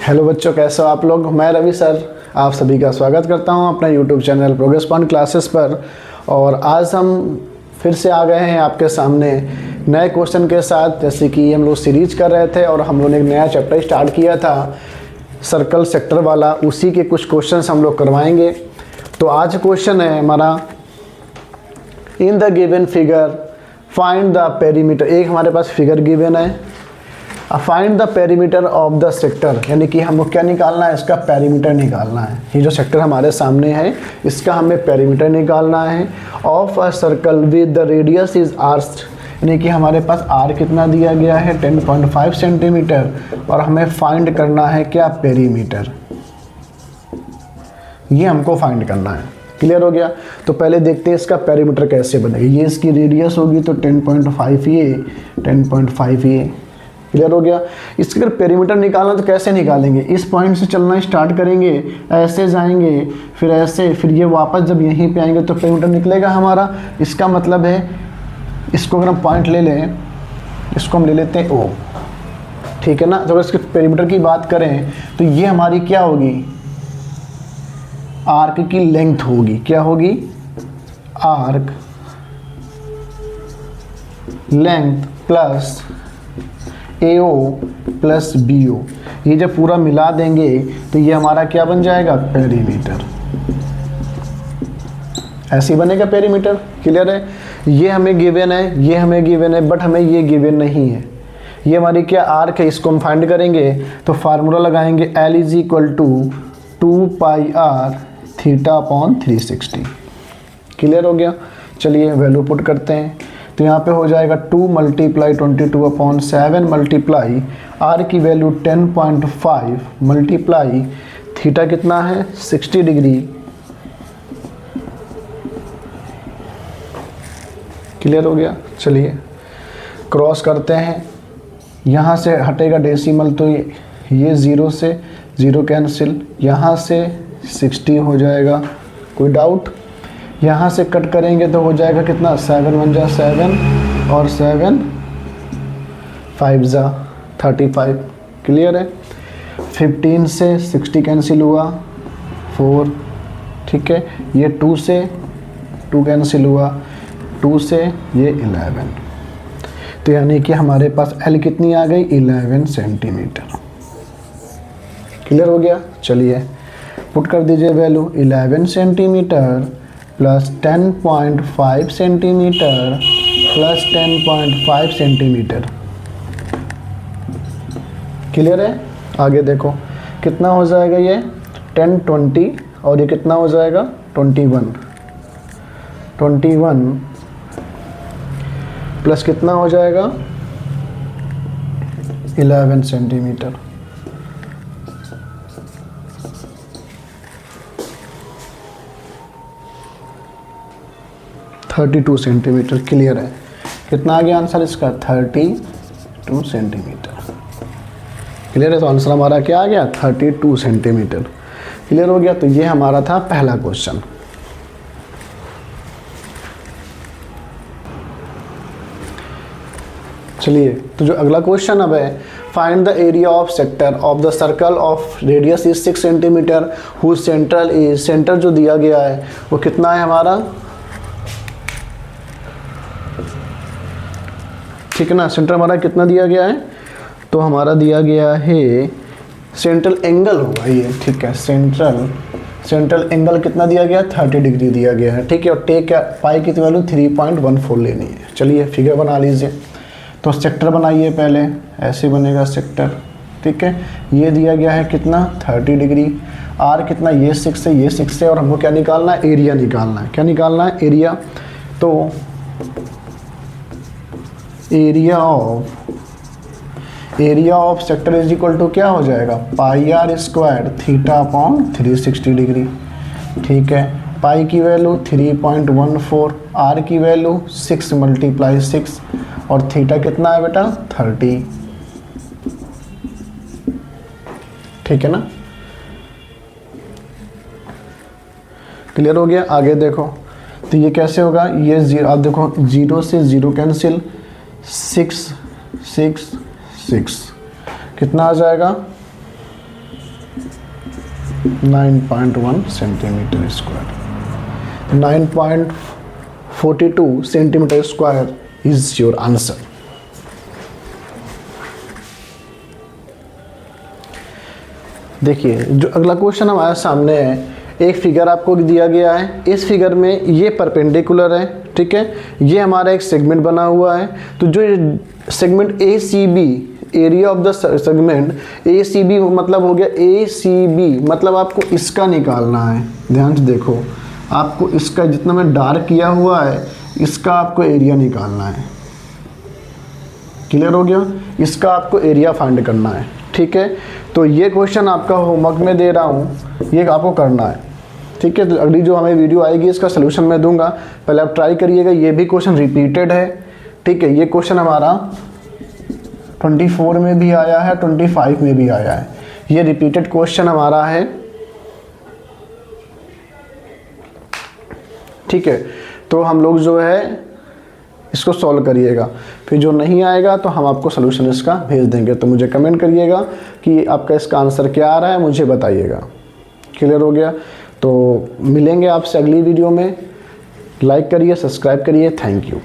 Hello बच्चों, कैसे हो आप लोग। मैं रवि सर आप सभी का स्वागत करता हूं अपना YouTube channel progress point classes पर। और आज हम फिर से आ गए हैं आपके सामने नए क्वेश्चन के साथ। जैसे कि हम लोग सीरीज कर रहे थे और हम लोगों ने एक नया चैप्टर स्टार्ट किया था सर्कल सेक्टर वाला, उसी के कुछ क्वेश्चन हम लोग करवाएंगे। तो आज क्वेश्चन है हमारा, in the given figure find the perimeter. एक हमारे पास फिगर गिवन है, find the perimeter of the sector, यानी कि हमको क्या निकालना है, इसका पेरीमीटर निकालना है। ये जो सेक्टर हमारे सामने है इसका हमें पेरीमीटर निकालना है। Of a circle with the radius is R, यानी कि हमारे पास आर कितना दिया गया है 10.5 सेंटीमीटर, और हमें फाइंड करना है क्या, पेरीमीटर। ये हमको फाइंड करना है। क्लियर हो गया। तो पहले देखते हैं इसका पेरीमीटर कैसे बनेगा। ये इसकी रेडियस होगी तो 10.5 ये 10.5 ये। क्लियर हो गया। इसका अगर पेरीमीटर निकालना तो कैसे निकालेंगे, इस पॉइंट से चलना स्टार्ट करेंगे, ऐसे जाएंगे, फिर ऐसे, फिर ये वापस जब यहीं पे आएंगे तो पेरीमीटर निकलेगा हमारा। इसका मतलब है इसको अगर हम पॉइंट ले लें, इसको हम ले लेते हैं ओ, ठीक है ना। तो अगर इसके पेरीमीटर की बात करें तो ये हमारी क्या होगी, आर्क की लेंथ होगी। क्या होगी, arc length plus AO plus BO। ये जब पूरा मिला देंगे तो ये हमारा क्या बन जाएगा, पेरीमीटर। ऐसे ही बनेगा पेरीमीटर। क्लियर है। ये हमें गिवन है, ये हमें गिवन है, बट हमें ये गिवन नहीं है। ये हमारी क्या आर्क है, इसको हम फाइंड करेंगे तो फार्मूला लगाएंगे L is equal to 2πr theta upon 360। Clear हो गया। चलिए वैल्यू पुट करते हैं। तो यहाँ पे हो जाएगा 2 मल्टीप्लाई 22/7 मल्टीप्लाई आर की वैल्यू 10.5 मल्टीप्लाई थीटा कितना है 60 डिग्री। क्लियर हो गया। चलिए क्रॉस करते हैं, यहाँ से हटेगा डेसिमल तो ये 0 से 0 कैंसिल, यहाँ से 60 हो जाएगा, कोई डाउट। यहाँ से कट करेंगे तो हो जाएगा कितना, 7 1 जा 7 और 7 5 जा 35। क्लियर है। 15 से 60 कैंसिल हुआ 4, ठीक है। ये 2 से 2 कैंसिल हुआ, 2 से ये 11। तो यानी कि हमारे पास L कितनी आ गई, 11 सेंटीमीटर। क्लियर हो गया। चलिए पुट कर दीजिए value 11 centimetre plus 10.5 centimetre plus 10.5 centimetre. Clear है। आगे देखो कितना हो जाएगा, ये 10 20 और ये कितना हो जाएगा 21 प्लस कितना हो जाएगा 11 सेंटीमीटर। (32 सेंटीमीटर। क्लियर है। कितना आ गया आंसर इसका, 32 सेंटीमीटर। क्लियर है। तो आंसर हमारा क्या आ गया, 32 सेंटीमीटर। क्लियर हो गया। तो ये हमारा था पहला क्वेश्चन। चलिए तो जो अगला क्वेश्चन अब है, find the area of sector of the circle of radius is 6 centimetre whose central is, centre जो दिया गया है वो कितना है हमारा, ठीक है ना। सेंटर हमारा कितना दिया गया है, तो हमारा दिया गया है सेंट्रल एंगल होगा ये, ठीक है। सेंट्रल एंगल कितना दिया गया, 30 डिग्री दिया गया है, ठीक है। और टेक पाई की वैल्यू 3.14 लेनी है। चलिए फिगर बना लीजिए। तो सेक्टर बनाइए पहले, ऐसे बनेगा सेक्टर, ठीक है। ये दिया गया है कितना 30 डिग्री, आर कितना, ये 6 है, ये 6 है, और हमको क्या निकालना है, एरिया निकालना है। क्या निकालना है, एरिया। तो area of sector is equal to क्या हो जाएगा, πr square theta upon 360 degree, ठीक है। पाई की वैल्यू 3.14, आर की वैल्यू 6 मल्टीप्लाई 6, और थीटा कितना है बेटा 30, ठीक है ना। क्लियर हो गया। आगे देखो तो ये कैसे होगा, ये 0, आप देखो 0 से 0 कैंसिल, 6 6 6 कितना आ जाएगा 9.1 centimetre square. 9.42 centimetre square is your answer. देखिए जो अगला क्वेश्चन हमारे सामने है, एक फिगर आपको दिया गया है, इस फिगर में ये परपेंडिकुलर है, ठीक है, ये हमारा एक सेगमेंट बना हुआ है। तो जो segment A C B, area of the segment A C B मतलब हो गया ए सी बी, मतलब आपको इसका निकालना है। ध्यान से देखो, आपको इसका जितना मैं डार्क किया हुआ है इसका आपको एरिया निकालना है। क्लियर हो गया? इसका आपको एरिया फाइंड करना है, ठीक है। तो ये क्वेश्चन आपका होमवर्क में दे रहा हूँ, ये आपको करना है, ठीक है। तो अगली जो हमें वीडियो आएगी इसका सलूशन मैं दूंगा, पहले आप ट्राई करिएगा। ये भी क्वेश्चन रिपीटेड है, ठीक है। ये क्वेश्चन हमारा 24 में भी आया है, 25 में भी आया है। ये रिपीटेड क्वेश्चन हमारा है, ठीक है। तो हम लोग जो है इसको सॉल्व करिएगा, फिर जो नहीं आएगा तो हम आपको सलूशन इसका भेज देंगे। तो मुझे कमेंट करिएगा कि आपका इसका आंसर क्या आ रहा है, मुझे बताइएगा। क्लियर हो गया? तो मिलेंगे आपसे अगली वीडियो में। लाइक करिए, सब्सक्राइब करिए। Thank you.